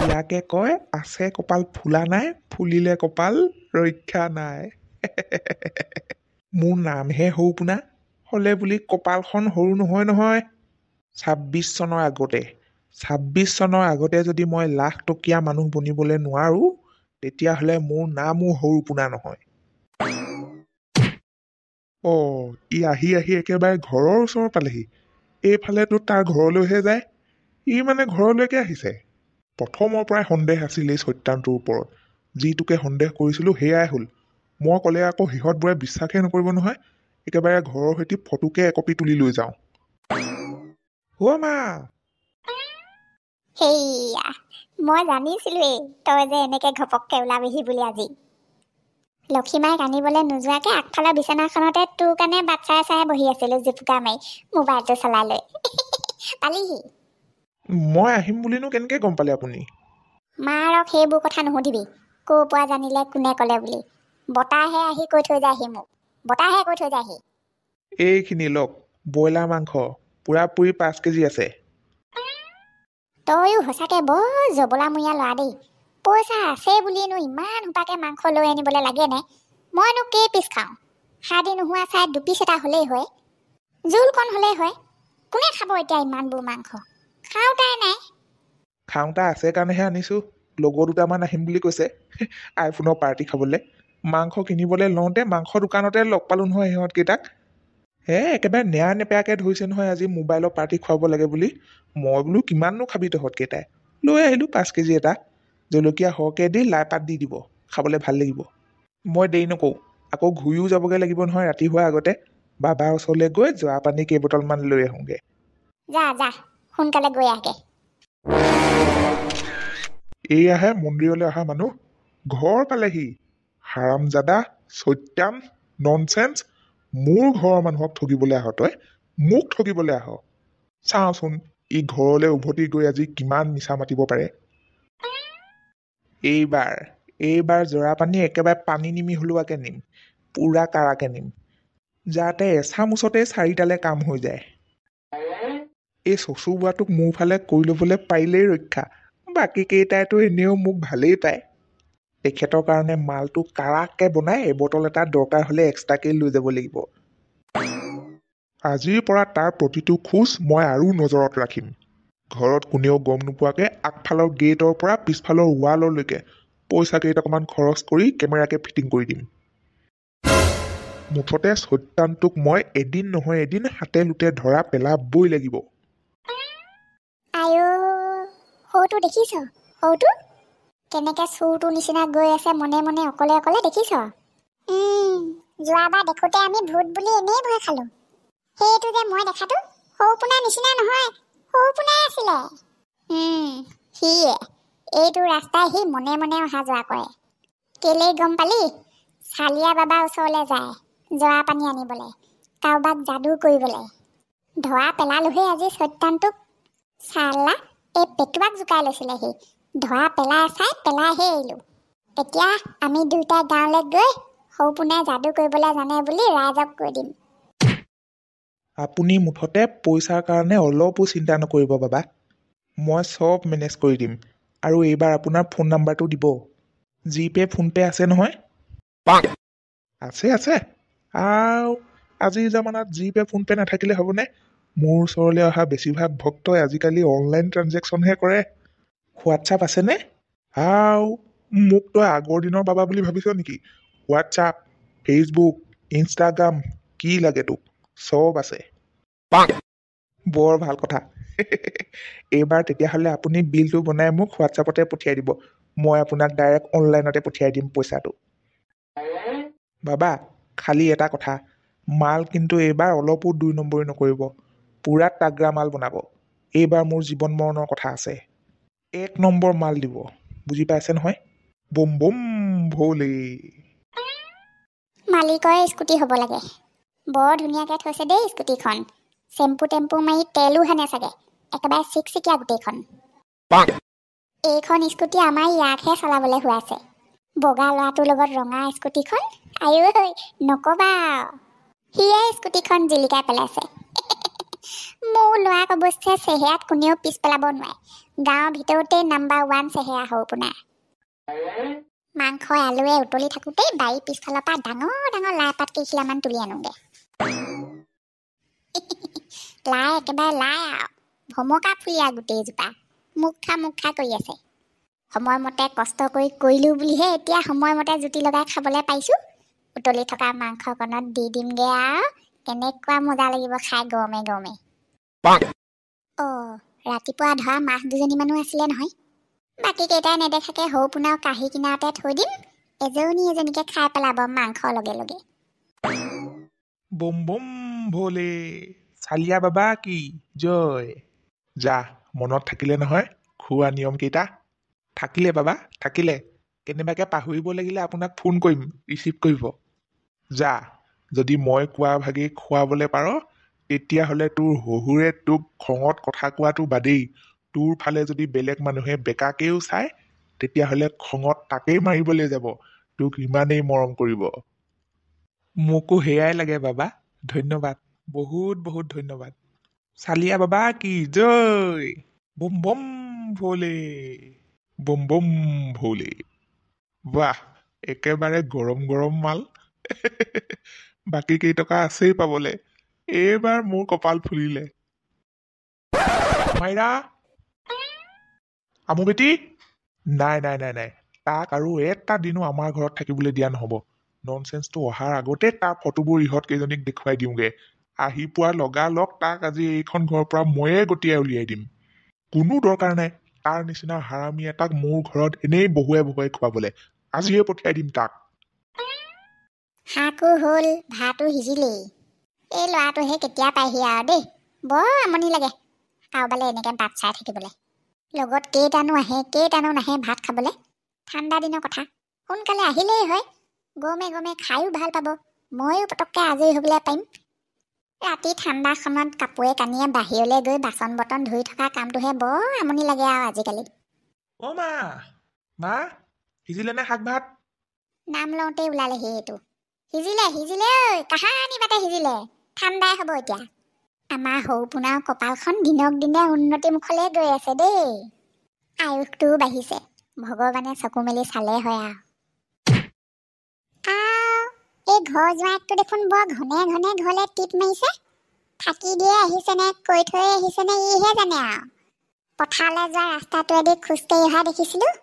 ইয়াকে কয় আছে কপাল ফুলা নাই, ফুলিলে কপাল ৰক্ষা নাই। মোৰ নামহে সৰুপোনা, হ'লে বুলি কপালখন সৰু নহয় নহয়। ২৬ চনৰ আগতে ২৬ চনৰ আগতে যদি মই লাখ টকীয়া মানুহ বনিবলৈ নোৱাৰো, তেতিয়াহ'লে মোৰ নামো সৰুপোনা নহয়। ই আহি আহি একেবাৰে ঘৰৰ ওচৰ পালেহি। এইফালেতো তাৰ ঘৰলৈহে যায়। ই মানে ঘৰলৈকে আহিছে। প্ৰথমৰ পৰাই সন্দেহ আছিল এই সত্যানটোৰ ওপৰত। যিটোকে সন্দেহ কৰিছিলোঁ সেয়াই হ'ল। মই ক'লে আকৌ সিহঁতবোৰে বিশ্বাসেই নকৰিব নহয়। একেবাৰে ঘৰৰ সৈতে ফটোকে একপি তুলি লৈ যাওঁ। মা সেইয়া মই জানিছিলোৱেই তই যে এনেকে ঘপককে ওলাবিহি বুলি আজি। লক্ষীমাইক আনিবলৈ নোযোৱাকে আগফালৰ বিচনাখনতে তোৰ কাৰণে বাট চাই চাই বহি আছিলো জুপুকা মাৰি মোবাইলটো চলাই লৈ। পালিহি? মই আহিম বুলিনো কেনেকে গম পালে আপুনি? মাৰক সেইবোৰ কথা নুসুধিবি। ক'ৰ পৰা জানিলে, কোনে ক'লে বুলি। বতাহে আহি কৈ থৈ যায়হি মোক, বতাহে কৈ থৈ যায়হি। এইখিনি লওক, ব্ৰইলাৰ মাংস পুৰাপুৰি 5 কেজি আছে। তইও সঁচাকে বৰ জবলামূৰীয়া ল'ৰা দেই। পইচা আছে বুলিনো ইমান সোপাকে মাংস লৈ আনিবলৈ লাগেনে? মইনো কেই পিচ খাওঁ? সাদি নোহোৱা চাই 2 পিচ এটা হ'লেই হয়, জোলকণ হ'লেই হয়। কোনে খাব এতিয়া ইমানবোৰ মাংস? খাওঁতাই নাই। খাওঁতা আছে কাৰণেহে আনিছোঁ। লগৰ দুটামান আহিম বুলি কৈছে আইফোনৰ পাৰ্টি খাবলৈ। মাংস কিনিবলৈ লওঁতে মাংস দোকানতে লগ পালোঁ নহয় সিহঁতকেইটাক। একেবাৰে নেৰা নেপেৰাকৈ ধৰিছে নহয় আজি মোবাইলৰ পাৰ্টি খুৱাব লাগে বুলি। মই বোলো কিমাননো খাবি তহঁতকেইটাই। লৈ আহিলোঁ 5 কেজি এটা। জলকীয়া সৰহকৈ দি লাই পাত দি দিব, খাবলৈ ভাল লাগিব। মই দেৰি নকৰোঁ, আকৌ ঘূৰিও যাবগৈ লাগিব নহয় ৰাতি হোৱাৰ আগতে। বাবাৰ ওচৰলৈ গৈ জোৱা পানী কেইবটলমান লৈ আহোঁগৈ। যা যা সোনকালে গৈ আহগে। এয়াহে মন্দিৰলৈ অহা মানুহ। ঘৰ পালেহি। হাৰামজাদা, সত্যান, ননচেন্স। মোৰ ঘৰৰ মানুহক ঠগিবলৈ আহ তই? মোক ঠগিবলৈ আহ? চাওঁচোন ই ঘৰলৈ উভতি গৈ আজি কিমান মিছা মাতিব পাৰে। এইবাৰ জৰা পানী একেবাৰে পানী নিমিহলোৱাকৈ নিম। পুৰা কাৰাকৈ নিম, যাতে এচামুচতে 4টালে কাম হৈ যায়। এই চচু বোৱাটোক মোৰ ফালে কৰি ল'বলৈ পাৰিলেই ৰক্ষা। বাকী কেইটাইতো এনেও মোক ভালেই পায়। তেখেতৰ কাৰণে মালটো কাৰাকৈ বনাই এবটল এটা দৰকাৰ হ'লে এক্সট্ৰাকৈ লৈ যাব লাগিব। আজিৰ পৰা তাৰ প্ৰতিটো খোজ মই আৰু নজৰত ৰাখিম। ঘৰত কোনেও গম নোপোৱাকৈ আগফালৰ গেটৰ পৰা পিছফালৰ ৱাললৈকে পইচা কেইটকামান খৰচ কৰি কেমেৰাকে ফিটিং কৰি দিম। মুঠতে সত্যানটোক মই এদিন নহয় এদিন হাতে লোটে ধৰা পেলাবই লাগিব। আইও সৌটো দেখিছ? সৌটো কেনেকে চোৰটোৰ নিচিনা গৈ আছে মনে মনে অকলে অকলে দেখিছ? যোৱাবাৰ দেখোঁতে আমি ভূত বুলি এনেই ভয় খালো। সেইটো যে মই দেখাটো সৰুপোনাৰ নিচিনা নহয়, সৰুপোনাই আছিলে। সিয়ে এইটো ৰাস্তাই সি মনে মনে অহা যোৱা কৰে। কেলেই গম পালি? চালিয়া বাবাৰ ওচৰলৈ যায় জৰা পানী আনিবলৈ, কাৰোবাক যাদু কৰিবলৈ। ধৰা পেলালোহে আজি সত্যানটোক। চালা এই পেটুৱাক জোকাই লৈছিলে সি। ধৰা পেলাইহে এৰিলোঁ। তেতিয়া আমি দুয়োটাই গাঁৱলৈ গৈ সৰুপোনাই যাদু কৰিবলৈ জানে বুলি ৰাইজক কৈ দিম। আপুনি মুঠতে পইচাৰ কাৰণে অলপো চিন্তা নকৰিব বাবা। মই চব মেনেজ কৰি দিম। আৰু এইবাৰ আপোনাৰ ফোন নাম্বাৰটো দিব। জিপে' ফোনপে' আছে নহয়? আছে। আজিৰ জামানাত জিপে' ফোনপে' নাথাকিলে হ'বনে? মোৰ ওচৰলৈ অহা বেছিভাগ ভক্তই আজিকালি অনলাইন ট্ৰানজেকশ্যনহে কৰে। হোৱাটছআপ আছেনে? মোক তই আগৰ দিনৰ বাবা বুলি ভাবিছ নেকি? হোৱাটছআপ, ফেচবুক, ইনষ্টাগ্ৰাম কি লাগে তোক? চব আছে। বৰ ভাল কথা। এইবাৰ তেতিয়াহ'লে আপুনি বিলটো বনাই মোক হোৱাটছআপতে পঠিয়াই দিব। মই আপোনাক ডাইৰেক্ট অনলাইনতে পঠিয়াই দিম পইচাটো। বাবা খালি এটা কথা, মাল কিন্তু এইবাৰ অলপো 2 নম্বৰী নকৰিব। পুৰা তাগ্ৰা মাল বনাব। এইবাৰ মোৰ জীৱন মৰণৰ কথা আছে। 1 নম্বৰ মাল দিব, বুজি পাইছে নহয়? বুম বুম ভোলে। মালিকৰে স্কুটি হ'ব লাগে। বৰ ধুনীয়াকৈ থৈছে দেই স্কুটিখন। চেম্পু টেম্পু মাৰি তেলো সানে চাগে। একেবাৰে চিকচিকীয়া গোটেইখন। এইখন স্কুটি আমাৰ ইয়াকহে চলাবলৈ হোৱাইছে। বগা ল'ৰাটোৰ লগত ৰঙা স্কুটিখন। আইঐ নকবা, সিয়ে স্কুটিখন জিলিকাই পেলাইছে। মোৰ ল'ৰাক অৱশ্যে চেহেৰাত কোনেও পিছ পেলাব নোৱাৰে। গাঁৱৰ ভিতৰতে নাম্বাৰ 1 চেহেৰা সৰুপোনা মাংস আলুৱে উতলি থাকোঁতেই বাৰীৰ পিছফালৰ পৰা ডাঙৰ ডাঙৰ লাই পাত কেইখিলামান তুলি আনোগে লাই একেবাৰে লাই আৰু ভমকা ফুলীয়া গোটেইজোপা মুখ খা কৰি আছে সময়মতে কষ্ট কৰিলোঁ বুলিহে এতিয়া সময়মতে জুতি লগাই খাবলৈ পাইছোঁ উতলি থকা মাংসকণত দি দিমগে আৰু কেনেকুৱা মজা লাগিব খাই গৰমে গৰমে ৰাতিপুৱা ধৰা মাছ দুজনীমানো আছিলে নহয় বাকী কেইটাই নেদেখাকে সৰুপোনাও কাঁহী কিনাৰতে থৈ দিম এজনীকে খাই পেলাব মাংসৰ লগে লগে বম বম ভোলে চালিয়া বাবা কি জয় যা মনত থাকিলে নহয় খোৱা নিয়ম কেইটা থাকিলে বাবা থাকিলে কেনেবাকে পাহৰিব লাগিলে আপোনাক ফোন কৰিম ৰিচিভ কৰিব যা যদি মই কোৱা ভাগে খুৱাবলৈ পাৰ তেতিয়াহ'লে তোৰ শহুৰে তোক খঙত কথা কোৱাটো বাদেই তোৰ ফালে যদি বেলেগ মানুহে বেকাকেও চায় তেতিয়াহ'লে খঙত তাকেই মাৰিবলৈ যাব তোক ইমানেই মৰম কৰিব মোকো সেয়াই লাগে বাবা ধন্যবাদ বহুত বহুত ধন্যবাদ চালিয়া বাবা কি জয় বম বম ভোলে বম বম ভোলে বাহ একেবাৰে গৰম গৰম মাল বাকী কেইটকা আছেই পাবলে এইবাৰ মোৰ কপাল ফুলিলে মাইৰা আমু বেটি নাই তাক আৰু এটা দিনো আমাৰ ঘৰত থাকিবলৈ দিয়া নহ'ব ননচেন্সটো অহাৰ আগতে তাৰ ফটোবোৰ ইহঁত কেইজনীক দেখুৱাই দিওঁগে আহি পোৱাৰ লগালগ তাক আজি এইখন ঘৰৰ পৰা ময়ে গতিয়াই উলিয়াই দিম কোনো দৰকাৰ নাই তাৰ নিচিনা হাৰামী এটাক মোৰ ঘৰত এনেই বহুৱাই খুৱাবলৈ আজিয়ে পঠিয়াই দিম তাক শাকো হ'ল ভাতো সিজিলেই এই ল'ৰাটোহে কেতিয়া পাইহি আৰু দেই বৰ আমনি লাগে কাৰোবালৈ এনেকৈ বাট চাই থাকিবলৈ লগত কেইটানো আহে কেইটানো নাহে ভাত খাবলৈ ঠাণ্ডা দিনৰ কথা সোনকালে আহিলেই হয় গৰমে খায়ো ভাল পাব ময়ো পটককৈ আজৰি হ'বলৈ পাৰিম ৰাতি ঠাণ্ডাখনত কাপোৰে কানিয়ে বাহিৰলৈ গৈ বাচন বৰ্তন ধুই থকা কামটোহে বৰ আমনি লাগে আৰু আজিকালি অ' মা সিজিলে নে শাক ভাত নাম লওঁতেই ওলালেহি এইটো সিজিলে ঐ কাহানি বাটে সিজিলে ঠাণ্ডাই হ'ব এতিয়া আমাৰ সৰুপোনাৰ কপালখন দিনক দিনে উন্নতি মুখলৈ গৈ আছে দেই আয়ুসটোও বাঢ়িছে ভগৱানে চকু মেলি চালে হয় আৰু এই ঘৰ জোঁৱাইকটো দেখোন বৰ ঘনে ঘৰলৈ টিপ মাৰিছে থাকি দিয়ে আহিছে নে কৈ থৈ আহিছে নে ইহে জানে আৰু পথাৰলৈ যোৱা ৰাস্তাটোৱেদি খোজকাঢ়ি অহা দেখিছিলোঁ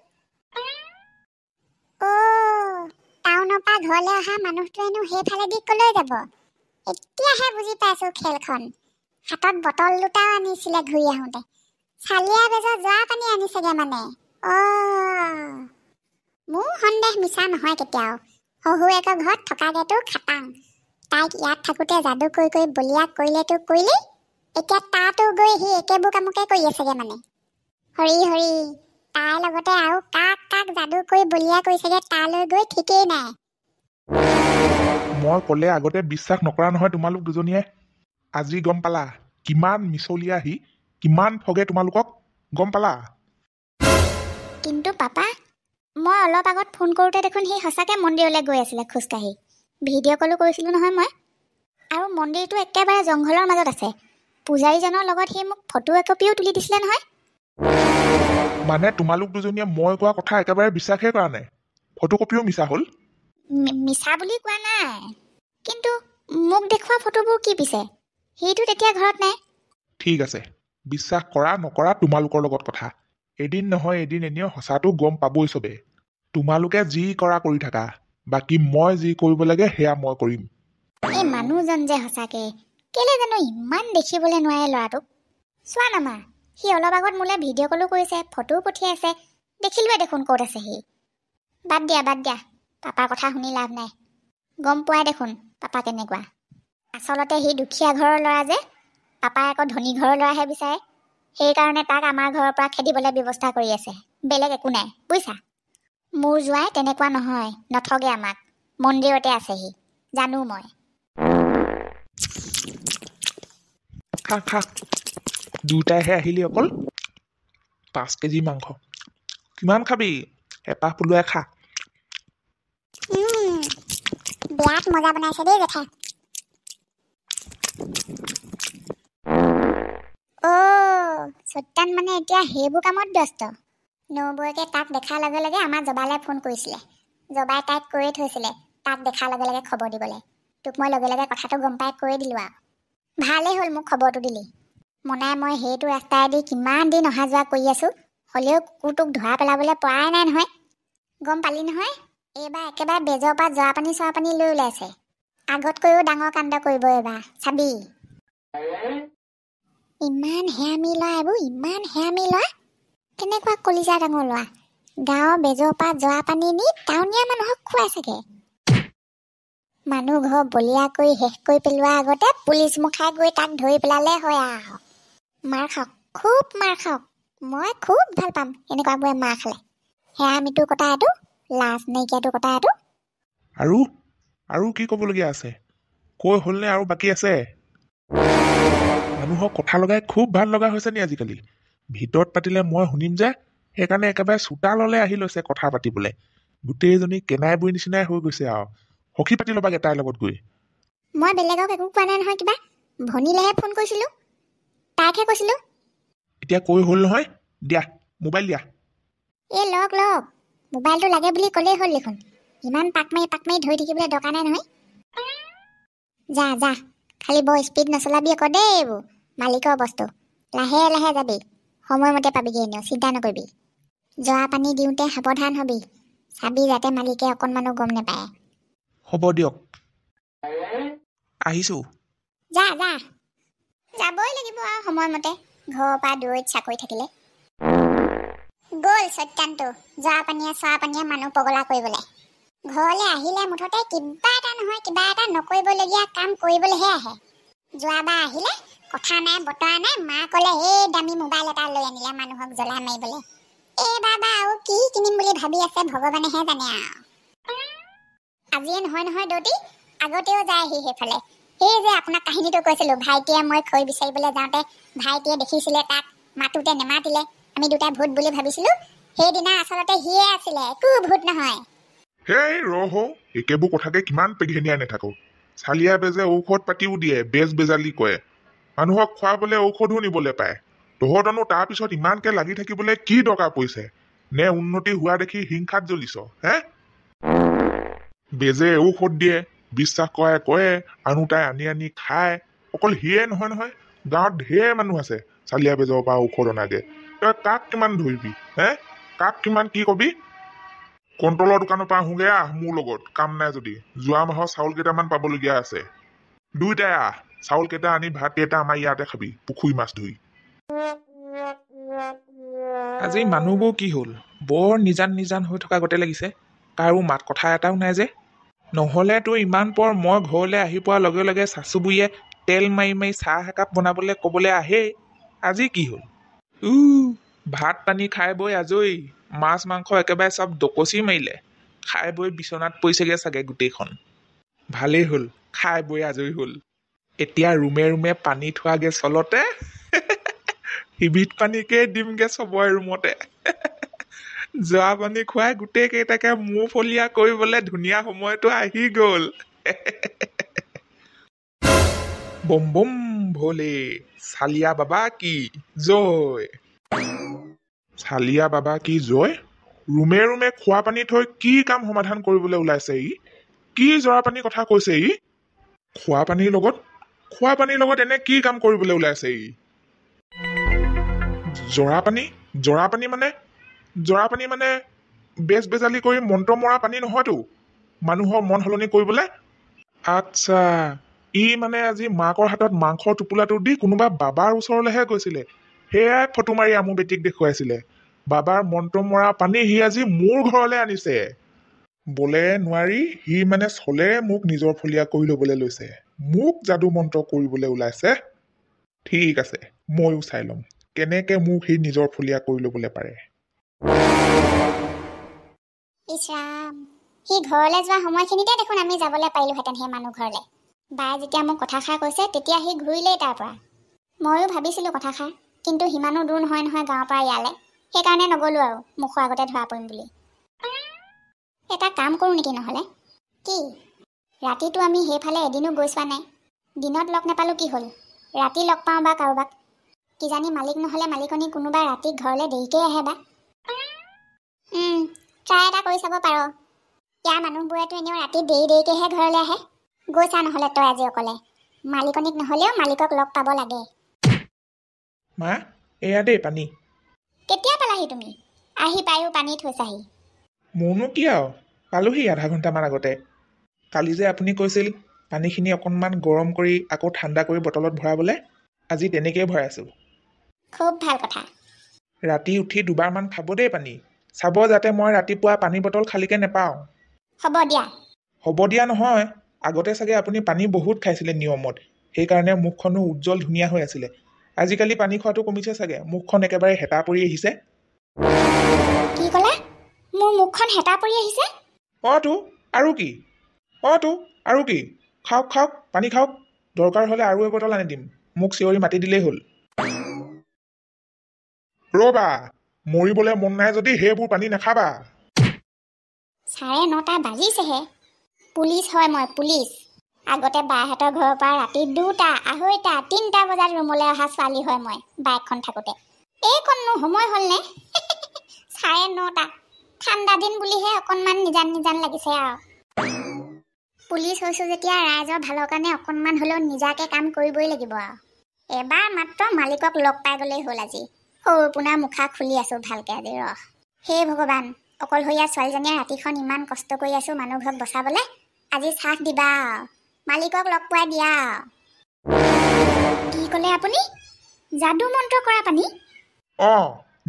টাউনৰ পৰা ঘৰলৈ অহা মানুহটোৱেনো সেইফালেদি কলৈ যাব এতিয়াহে বুজি পাইছোঁ খেলখন হাতত বটল দুটাও আনিছিলে ঘূৰি আহোঁতে চালিয়া বেজৰ যোৱা পানী আনিছেগে মানে মোৰ সন্দেহ মিছা নহয় কেতিয়াও শহুৱেকৰ ঘৰত থকাগেতো খাটাং তাইক ইয়াত থাকোঁতে যাদু কৰি বলিয়া কৰিলেতো কৰিলেই এতিয়া তাতো গৈ সি একেবোৰ কামকে কৰি আছেগে মানে হৰি তাইৰ লগতে আৰু কাক যাদু কৰি বলিয়া কৰিছেগে তালৈ গৈ ঠিকেই নাই মই ক'লে আগতে বিশ্বাস নকৰা নহয় তোমালোক দুজনীয়ে আজি গম পালা কিমান মিছলীয়া আহি কিমান ঠগে তোমালোকক গম পালা কিন্তু পাপা মই অলপ আগত ফোন কৰোঁতে দেখোন সি সঁচাকৈ মন্দিৰলৈ গৈ আছিলে খোজকাঢ়ি ভিডিঅ' কলো কৰিছিলোঁ নহয় মই আৰু মন্দিৰটো একেবাৰে জংঘলৰ মাজত আছে পূজাৰীজনৰ লগত সি মোক ফটো একপিও তুলি দিছিলে নহয় মানে তোমালোক দুজনীয়ে মই কোৱা কথা একেবাৰে বিশ্বাসেই কৰা নাই ফটোকপিও মিছা হ'ল মিছা বুলি কোৱা নাই কিন্তু মোক দেখুওৱা ফটোবোৰ কি পিছে সেইটো তেতিয়া ঘৰত নাই ঠিক আছে বিশ্বাস কৰা নকৰা তোমালোকৰ লগত কথা এদিন নহয় এদিন এনেও সঁচাটো গম পাবই চবে তোমালোকে যি কৰা কৰি থাকা বাকী মই যি কৰিব লাগে সেয়া মই কৰিম এই মানুহজন যে সঁচাকে কেলে জানো ইমান দেখিবলৈ নোৱাৰে ল'ৰাটোক চোৱা না মা সি অলপ আগত মোলৈ ভিডিঅ' কলো কৰিছে ফটোও পঠিয়াইছে দেখিলোৱে দেখোন ক'ত আছে সি বাদ দিয়া পাপাৰ কথা শুনি লাভ নাই গম পোৱাই দেখোন পাপা কেনেকুৱা আচলতে সি দুখীয়া ঘৰৰ ল'ৰা যে পাপাই আকৌ ধনী ঘৰৰ ল'ৰাহে বিচাৰে সেইকাৰণে তাক আমাৰ ঘৰৰ পৰা খেদিবলৈ ব্যৱস্থা কৰি আছে বেলেগ একো নাই বুজিছা মোৰ জোঁৱাই তেনেকুৱা নহয় নঠগে আমাক মন্দিৰতে আছে সি জানো মই খা দুটাইহে আহিলি অকল 5 কেজি মাংস কিমান খাবি এপাহ পলুৱাই খা বিৰাট মজা বনাইছে দেই জেঠা সত্যান মানে এতিয়া সেইবোৰ কামত ব্যস্ত। নবৌকে তাক দেখাৰ লগে লগে আমাৰ জবালৈ ফোন কৰিছিলে। জবাই তাইক কৈয়ে থৈছিলে তাক দেখাৰ লগে লগে খবৰ দিবলৈ। তোক মই লগে লগে কথাটো গম পাই কৈ দিলোঁ আৰু। ভালেই হ'ল মোক খবৰটো দিলি। মনাই মই সেইটো ৰাস্তাইদি কিমান দিন অহা যোৱা কৰি আছোঁ, হ'লেও কুকুৰটোক ধৰা পেলাবলৈ পৰাই নাই নহয়। গম পালি নহয়, এইবাৰ একেবাৰে বেজৰ পৰা জৰা পানী চৰা পানী লৈ ওলাইছে। আগতকৈও ডাঙৰ কাণ্ড কৰিব এইবাৰ, চাবি। ইমান হেয়ামি ল'ৰা এইবোৰ, ইমান হেয়ামি ল'ৰা। কেনেকুৱা কলিজা ডাঙৰ ল'ৰা। গাঁৱৰ বেজৰ পৰা জৰা পানী নি টাউনীয়া মানুহক খুৱাই চাগে। মানুহ ঘৰ বলিয়া কৰি শেষ কৰি পেলোৱাৰ আগতে পুলিচ মুখাই গৈ তাক ধৰি পেলালে হয় আৰু। মাৰ খাওক, খুব মাৰ খাওক। মই খুব ভাল পাম এনেকুৱাবোৰে মাৰ খালে। হেয়ামিটোৰ কথা এইটো, লাজ নাইকিয়াটোৰ কথা এইটো। আৰু কি ক'বলগীয়া আছে? কৈ হ'লনে আৰু বাকী আছে? মানুহক কথা লগাই খুব ভাল লগা হৈছে নি আজিকালি? ভিতৰত পাতিলে মই শুনিম যে, সেইকাৰণে একেবাৰে চোতাললৈ আহি লৈছে কথা পাতিবলৈ। গোটেইজনী কেনাই বৈ নিচিনাই হৈ গৈছে আৰু। সখী পাতি ল'বাগে তাইৰ লগত গৈ। মই বেলেগক একো কোৱা নাই নহয় কিবা। ভনীলেহে ফোন কৰিছিলোঁ, তাইকহে কৈছিলোঁ। এতিয়া কৈ হ'ল নহয়, দিয়া মোবাইল দিয়া। এই লগ মোবাইলটো লাগে বুলি ক'লেই হ'ল দেখোন। ইমান পাক মাৰি ধৰি থাকিবলৈ দৰকাৰ নাই নহয়। যা খালি বৰ স্পীড নচলাবি আকৌ দেই। এইবোৰ মালিকৰ বস্তু, লাহে লাহে যাবি। সময়মতে পাবিগৈ এনেও, চিন্তা নকৰিবি। জৰা পানী দিওঁতে সাৱধান হবি, চাবি যাতে মালিকে অকণমানো গম নাপায়। হ'ব দিয়ক, আহিছোঁ। যা যাবই লাগিব আৰু সময়মতে, ঘৰৰ পৰা দূৰৈত চাকৰি থাকিলে। গ'ল সত্যানটো জৰা পানীয়ে চৰা পানীয়ে মানুহ পগলা কৰিবলৈ। ঘৰলৈ আহিলে মুঠতে কিবা এটা নহয় কিবা এটা নকৰিবলগীয়া কাম কৰিবলৈহে আহে। যোৱাবাৰ আহিলে কথা নাই বতৰা নাই, মা ক'লে এই দামী মোবাইল এটা লৈ আনিলে মানুহক জ্বলাই মাৰিবলৈ। এইবাৰ বা আৰু কি কিনিম বুলি ভাবি আছে ভগৱানেহে জানে আৰু। আজিয়ে নহয় দৌতি, আগতেও যায় সি সেইফালে। সেই যে আপোনাক কাহিনীটো কৈছিলোঁ, ভাইটিয়ে মই খৈ বিচাৰিবলৈ যাওঁতে ভাইটিয়ে দেখিছিলে তাক, মাতোতে নেমাতিলে, আমি দুটাই ভূত বুলি ভাবিছিলোঁ। সেইদিনা আচলতে সিয়ে আছিলে, একো ভূত নহয়। হেই ৰহ, একেবোৰ কথাকে কিমান পেঘেনিয়াই নাথাকো। চালিয়া বেজে ঔষধ পাতিও দিয়ে, বেজ বেজালি কয়। মানুহক খুৱাবলৈ ঔষধো নিবলৈ পায়। তহঁতনো তাৰ পিছত ইমানকে লাগি থাকিবলৈ কি দৰকাৰ পৰিছে? নে উন্নতি হোৱা দেখি হিংসাত জ্বলিছ হে? বেজে ঔষধ দিয়ে, বিশ্বাস কৰাই কয়ে, আনোতাই আনি খায়। অকল সিয়ে নহয়, গাঁৱত ঢেৰ মানুহ আছে চালিয়া বেজৰ পৰা ঔষধ অনাগে। তই কাক কিমান ধৰিবি হে? কাক কিমান কি কবি? কণ্ট্ৰলৰ দোকানৰ পৰা আহোগে আহ মোৰ লগত, কাম নাই যদি। যোৱা মাহৰ চাউল কেইটামান পাবলগীয়া আছে। দুইটাই আহ, চাউল কেইটা আনি ভাত কেইটা আমাৰ ইয়াতে খাবি, পুখুৰী মাছ ধুই। আজি মানুহবোৰ কি হ'ল? বৰ নিজান হৈ থকা গতে লাগিছে। কাৰো মাত কথা এটাও নাই যে। নহ'লে তো ইমান পৰ মই ঘৰলৈ আহি পোৱাৰ লগে লগে চাচু বুঢ়ীয়ে তেল মাৰি চাহ একাপ বনাবলৈ ক'বলৈ আহেই। আজি কি হ'ল? ভাত পানী খাই বৈ আজৰি, মাছ মাংস একেবাৰে চব ডকচি মাৰিলে। খাই বৈ বিচনাত পৰিছেগে চাগে গোটেইখন। ভালেই হ'ল, খাই বৈ আজৰি হ'ল। এতিয়া ৰুমে পানী থোৱাগে চলতে। সিবিধ পানীকে দিমগে চবৰে ৰুমতে। জৰা পানী খুৱাই গোটেই কেইটাকে মূৰ ফলীয়া কৰিবলৈ ধুনীয়া সময়টো আহি গ'ল। বম বম ভোলে, চালিয়া বাবা কি জয়। চালিয়া বাবা কি জয়? ৰুমে খোৱা পানী থৈ কি কাম সমাধান কৰিবলৈ ওলাইছে ই? কি জৰা পানীৰ কথা কৈছে ই? খোৱা পানীৰ লগত এনে কি কাম কৰিবলৈ ওলাইছে ই? জৰা পানী মানে বেজ বেজালি কৰি মন্ত্ৰ মৰা পানী নহয়তো, মানুহৰ মন সলনি কৰিবলৈ। আচ্ছা, ই মানে আজি মাকৰ হাতত মাংসৰ টোপোলাটো দি কোনোবা বাবাৰ ওচৰলৈহে গৈছিলে, সেয়াই ফটো মাৰি আমু বেটিক দেখুৱাইছিলে। বাবাৰ মন্ত্ৰ মৰা পানী সি আজি মোৰ ঘৰলৈ আনিছে। বোলে নোৱাৰি, সি মানে চলেৰে মোক নিজৰ ফলীয়া কৰি ল'বলৈ লৈছে। মোক যাদু মন্ত্ৰ কৰিবলৈ ওলাইছে। ঠিক আছে, ময়ো চাই ল'ম কেনেকে মোক সি নিজৰ ফলীয়া কৰি ল'বলৈ পাৰে। ইছৰাম, সি ঘৰলৈ যোৱা সময়খিনিতে দেখোন আমি যাবলৈ পাৰিলোহেঁতেন সেই মানুহ ঘৰলৈ। বায়ে যেতিয়া মোক কথাষাৰ কৈছে তেতিয়া সি ঘূৰিলেই তাৰ পৰা। ময়ো ভাবিছিলোঁ কথাষাৰ, কিন্তু সিমানো দূৰ নহয় গাঁৱৰ পৰা ইয়ালৈ। সেইকাৰণে নগ'লোঁ আৰু, মুখৰ আগতে ধৰা পৰিম বুলি। এটা কাম কৰোঁ নেকি নহ'লে? কি? ৰাতিটো আমি সেইফালে এদিনো গৈ চোৱা নাই। দিনত লগ নাপালোঁ কি হ'ল, ৰাতি লগ পাওঁ বা কাৰোবাক। কিজানি মালিক নহ'লে মালিকনী কোনোবা ৰাতি ঘৰলৈ দেৰিকৈ আহে বা। ট্ৰাই এটা কৰি চাব পাৰ। ইয়াৰ মানুহবোৰেতো এনেও ৰাতি দেৰিকৈহে ঘৰলৈ আহে। গৈছা নহ'লে তই আজি অকলে। মালিকনীক নহ'লেও মালিকক লগ পাব লাগে। মা এয়া দেই পানী। কেতিয়া পালাহি তুমি? আহি পায়ো পানী থৈছাহি। মোৰনো কি আৰু, পালোহি আধা ঘণ্টামান আগতে। কালি যে আপুনি কৈছিল পানীখিনি অকণমান গৰম কৰি আকৌ ঠাণ্ডা কৰি বটলত ভৰাবলৈ, আজি তেনেকেই ভৰাইছোঁ। খুব ভাল কথা। ৰাতি উঠি দুবাৰমান খাব দেই পানী। চাব যাতে মই ৰাতিপুৱা পানী বটল খালীকৈ নেপাওঁ। হ'ব দিয়া। হ'ব দিয়া নহয়, আগতে চাগে আপুনি পানী বহুত খাইছিলে নিয়মত, সেইকাৰণে মুখখনো উজ্জ্বল ধুনীয়া হৈ আছিলে। আজিকালি পানী খোৱাটো কমিছে চাগে, মুখখন একেবাৰে হেতা পৰি আহিছে। কি ক'লা? মোৰ মুখখন হেতা পৰি আহিছে? তো আৰু কি? তো আৰু কি? খাওক খাওক, পানী খাওক। দৰকাৰ হ'লে আৰু এবটল আনি দিম, মোক চিঞৰি মাতি দিলেই হ'ল। ৰ'বা, মৰিবলৈ মন নাই যদি সেইবোৰ পানী নাখাবা। 9:30 বাজিছেহে। পুলিচ হয় মই, পুলিচ। আগতে বাহঁতৰ ঘৰৰ পৰা ৰাতি 2টা, 2:30, 3টা বজাত ৰুমলৈ অহা ছোৱালী হয় মই, বাইকখন থাকোঁতে। এইকণনো সময় হ'লনে? 9:30। ঠাণ্ডা দিন বুলিহে অকণমান নিজান নিজান লাগিছে আৰু। পুলিচ হৈছোঁ যেতিয়া ৰাইজৰ ভালৰ কাৰণে অকণমান হ'লেও নিজাকে কাম কৰিবই লাগিব আৰু। এবাৰ মাত্ৰ মালিকক লগ পাই গ'লেই হ'ল আজি। সৰু পোনা মুখা খুলি আছোঁ ভালকৈ আজি ৰহ। হে ভগৱান, অকলশৰীয়া ছোৱালীজনীয়ে ৰাতিখন ইমান কষ্ট কৰি আছোঁ মানুহঘৰক বচাবলৈ। আজি চাহ দিবা, মালিকক লগ পোৱাই দিয়া। কি ক'লে আপুনি? যাদু মন্ত্ৰ কৰা পানী?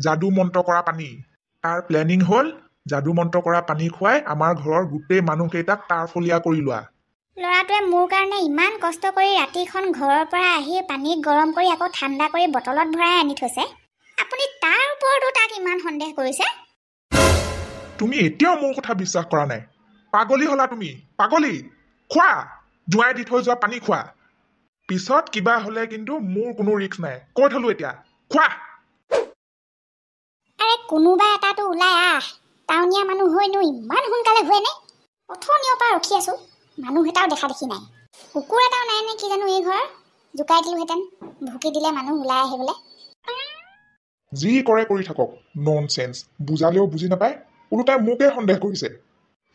যাদু মন্ত্ৰ কৰা পানী। তাৰ প্লেনিং হ'ল যাদু মন্ত্ৰ কৰা পানী খুৱাই আমাৰ ঘৰৰ গোটেই মানুহকেইটাক তাৰফলীয়া কৰি লোৱা। ল'ৰাটোৱে মোৰ কাৰণে ইমান কষ্ট কৰি ৰাতিখন ঘৰৰ পৰা আহি পানী গৰম কৰি আকৌ ঠাণ্ডা কৰি বটলত ভৰাই আনি থৈছে। আপুনি তাৰ ওপৰতো তাক ইমান সন্দেহ কৰিছে? তুমি এতিয়াও মোৰ কথা বিশ্বাস কৰা নাই? পাগলী হ'লা তুমি, পাগলী। খোৱা, জোঁৱাই দি থৈ যোৱা পানী খোৱা। পিছত কিবা হ'লে কিন্তু মোৰ কোনো ৰিস্ক নাই, কৈ থলো এতিয়া। খোৱা। আৰে কোনোবা এটাতো ওলাই আহ। টাউনীয়া মানুহ হৈনো ইমান সোনকালে হয়নে? অথনিৰ পৰা ৰখি আছোঁ, মানুহ এটাও দেখা দেখি নাই। কুকুৰ এটাও নাই নে কি জানো এই ঘৰ? জোকাই দিলোহেঁতেন, ভুকি দিলে মানুহ ওলাই আহিবলৈ। যি কৰে কৰি থাকক, ননচেন্স। বুজালেও বুজি নাপায়, ওলোটাই মোকে সন্দেহ কৰিছে।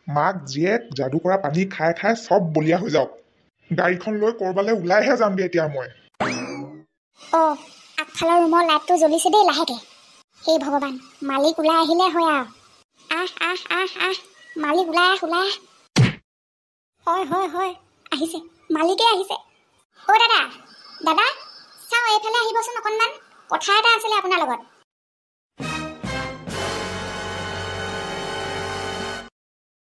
মাক জীয়েক যাদু কৰা পানী খাই খাই চব বলিয়া হৈ যাওক। গাড়ীখন লৈ ক'ৰবালৈ ওলাইহে যামগৈ এতিয়া মই। আগফালৰ ৰুমৰ লাইটটো জ্বলিছে দেই লাহেকে। হে ভগৱান, মালিক ওলাই আহিলে হয় আৰু। আহ, মালিক ওলাই আহ, ওলাই আহ। হয়, আহিছে, মালিকে আহিছে। দাদা, চাওঁ এইফালে আহিবচোন অকণমান, কথা এটা আছিলে আপোনাৰ লগত।